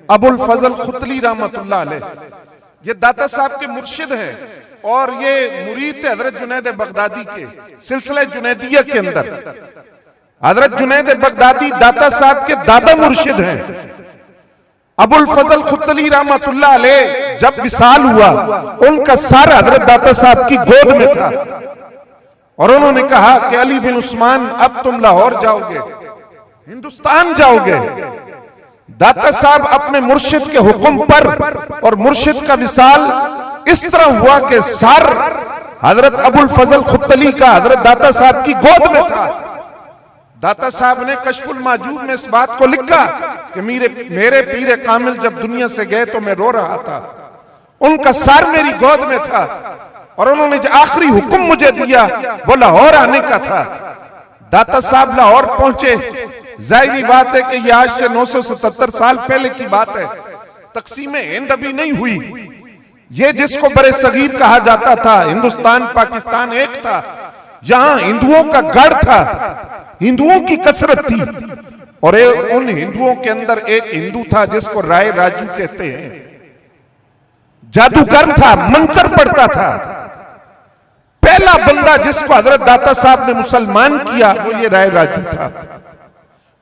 अबुल फजल खुतली रहमतुल्लाह अलैह, ये दाता साहब के मुर्शिद हैं और ये मुरीद थे हजरत जुनैद बगदादी के सिलसिले जुनैदिया के अंदर। हजरत जुनैद बगदादी दाता साहब के दादा मुर्शिद हैं। अबुल फजल खुतली रहमतुल्लाह अलैह जब विसाल हुआ, उनका सारा हजरत दाता साहब की गोद में था और उन्होंने कहा कि अली बिन उस्मान अब तुम लाहौर जाओगे, हिंदुस्तान जाओगे। दाता साहब अपने मुर्शिद के हुक्म पर, और मुर्शिद का विसाल इस तरह हुआ कि सर हजरत अबुल फजल खुतली का हजरत दाता साहब की गोद में था। दाता साहब ने कशफुल माजूब में इस बात को लिखा कि मेरे पीर कामिल जब दुनिया से गए तो मैं रो रहा था, उनका सर मेरी गोद में था और उन्होंने जो आखिरी हुक्म मुझे दिया वो लाहौर आने का था। दाता साहब लाहौर पहुंचे। जाहिर बात है कि यह आज से 977 साल पहले की बात है। तकसीम हिंद अभी नहीं हुई। ये जिसको बड़े सगीर कहा जाता था, हिंदुस्तान पाकिस्तान एक था, यहां हिंदुओं का गढ़ था, हिंदुओं की कसरत थी और उन हिंदुओं के अंदर एक हिंदू था जिसको राय राजू कहते हैं। जादूगर था, मंत्र पढ़ता था। पहला बंदा जिसको हजरत दाता साहब ने मुसलमान किया वो ये राय राजू था।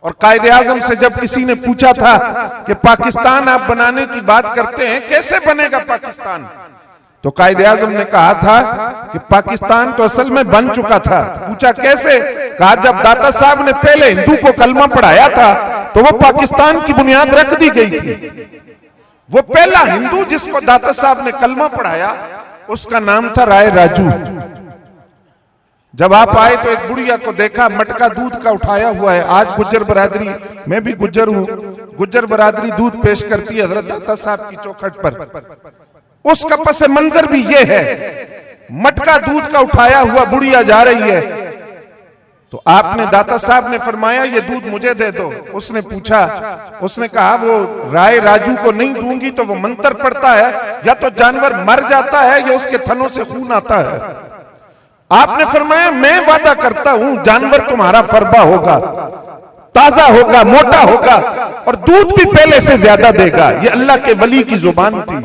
और कायदे आजम से जब किसी ने पूछा था कि पाकिस्तान आप बनाने की बात करते हैं, कैसे बनेगा पाकिस्तान, तो कायदे आजम ने कहा था कि पाकिस्तान तो असल में बन चुका था। पूछा कैसे, कहा जब दाता साहब ने पहले हिंदू को कलमा पढ़ाया था तो वो पाकिस्तान की बुनियाद रख दी गई थी। वो पहला हिंदू जिसको दाता साहब ने कलमा पढ़ाया उसका नाम था राय राजू। जब आप आए तो एक बुढ़िया को देखा, मटका दूध का उठाया हुआ है। आज गुज्जर बरादरी, मैं भी गुज्जर हूं, गुज्जर बरादरी दूध पेश करती है हजरत दाता साहब की चौखट पर। उसका पस मंजर भी ये है, मटका दूध का उठाया हुआ बुढ़िया जा रही है। तो आपने दाता साहब ने फरमाया ये दूध मुझे दे दो। उसने पूछा, उसने कहा वो राय राजू को नहीं दूंगी तो वो मंत्र पड़ता है, या तो जानवर मर जाता है या उसके थनों से खून आता है। आपने फरमाया मैं वादा करता हूं जानवर तुम्हारा फरबा होगा, ताजा होगा, मोटा होगा और दूध भी पहले से ज्यादा देगा। ये अल्लाह के वली की जुबान थी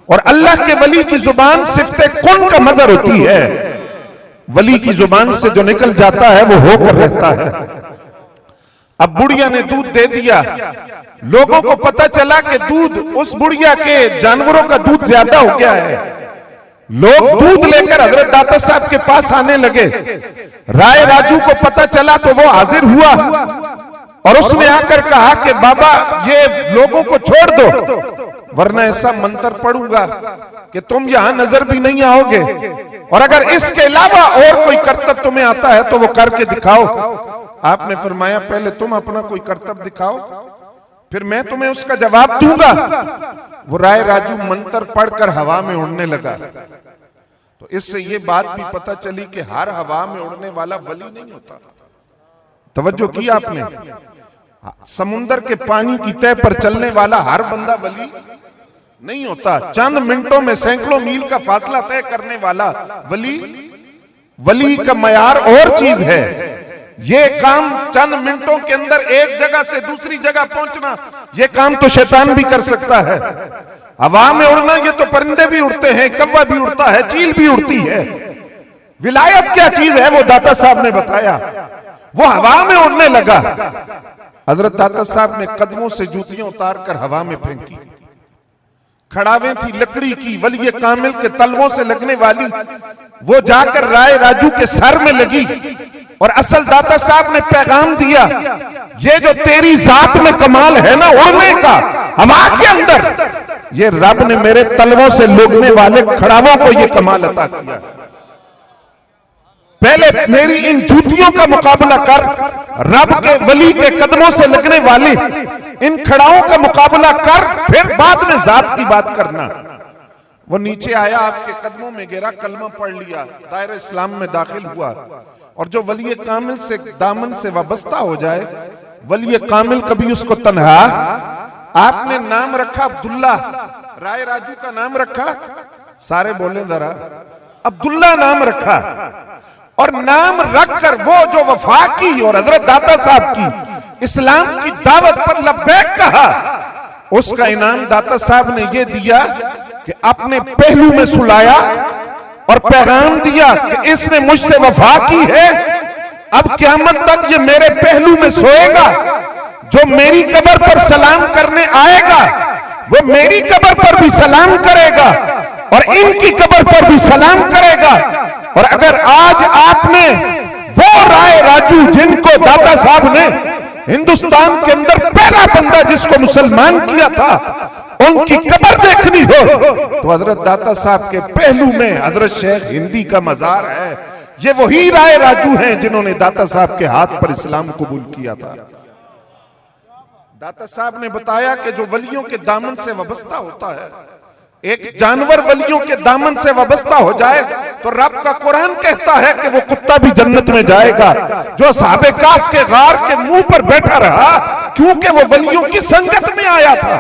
और अल्लाह के वली की जुबान सिफ्ते कुन का मजर होती है। वली की जुबान से जो निकल जाता है वो होकर रहता है। अब बुढ़िया ने दूध दे दिया। लोगों को पता चला कि दूध उस बुढ़िया के जानवरों का दूध ज्यादा हो गया है। लोग दूध लेकर हजरत दाता साहब के पास आने लगे। राय राजू को पता चला तो वो हाजिर हुआ और उसने आकर कहा कि बाबा ये लोगों को छोड़ दो, वरना ऐसा मंत्र पढ़ूंगा कि तुम यहां नजर भी नहीं आओगे, और अगर इसके अलावा और कोई करतब तुम्हें आता है तो वो करके दिखाओ। आपने फरमाया पहले तुम अपना कोई करतब दिखाओ, फिर मैं तुम्हें उसका जवाब दूंगा। वो राय राजू मंत्र पढ़कर हवा में उड़ने लगा। तो इससे ये बात भी पता चली कि हर हवा में उड़ने वाला वली नहीं होता। तवज्जो की आपने? समुंदर के पानी की तह पर चलने वाला हर बंदा वली नहीं होता। चंद मिनटों में सैकड़ों मील का फासला तय करने वाला वली का मयार और चीज है। ये काम चंद मिनटों के अंदर एक जगह से दूसरी जगह पहुंचना, ये काम तो शैतान भी कर सकता है। हवा में उड़ना ये तो परिंदे भी उड़ते हैं, कौवा भी उड़ता है, चील भी उड़ती है। विलायत क्या चीज है वो दाता साहब ने बताया। वो हवा में उड़ने लगा। हजरत दाता साहब ने कदमों से जूतियां उतार कर हवा में फेंकी। खड़ावें थी लकड़ी की, वली कामिल के तलवों से लगने वाली, वो जाकर राय राजू के सर में लगी और असल दाता साहब ने पैगाम दिया, ये जो तेरी जात में कमाल है ना उड़ने का हवा के अंदर, ये रब ने मेरे तलवों से लगने वाले खड़ावों को ये कमाल अता किया। पहले मेरी इन जूतियों का मुकाबला कर, रब के वली के कदमों से लगने वाले इन खड़ाओं का मुकाबला कर, फिर बाद में जात की बात करना। वो नीचे आया, आपके कदमों में गिरा, कलमा पढ़ लिया, दायरा इस्लाम में दाखिल हुआ। और जो वली कामिल से दामन से वाबस्ता हो जाए, वली कामिल कभी उसको तन्हा, आपने नाम रखा अब्दुल्ला, राय राजू का नाम रखा, सारे बोले जरा अब्दुल्ला नाम रखा। और नाम रखकर वो जो वफा की और हजरत दाता साहब की इस्लाम की दावत पर लब्बैक कहा, उसका इनाम दाता साहब ने यह दिया कि अपने पहलू में सुलाया और पैगाम दिया कि इसने मुझसे वफा की है, अब क़यामत तक ये मेरे पहलू में सोएगा। जो मेरी कब्र पर सलाम करने आएगा वो मेरी कब्र पर भी सलाम करेगा और इनकी कब्र पर भी सलाम करेगा। और अगर आज आपने वो राय राजू जिनको दाता साहब ने हिंदुस्तान के अंदर पहला बंदा जिसको मुसलमान किया था, उनकी कब्र देखनी हो तो हजरत दाता साहब के पहलू में हजरत शेख हिंदी का मजार है। ये वही राय राजू हैं जिन्होंने दाता साहब के हाथ पर इस्लाम कबूल किया था। दाता साहब ने बताया कि जो वलियों के दामन से वाबस्ता होता है, एक जानवर वलियों के दामन से वाबस्ता हो जाए तो रब का कुरान कहता है कि वो कुत्ता भी जन्नत में जाएगा। जो साहबे काफ के गार के मुंह पर बैठा रहा क्योंकि वो वलियों की संगत में आया था।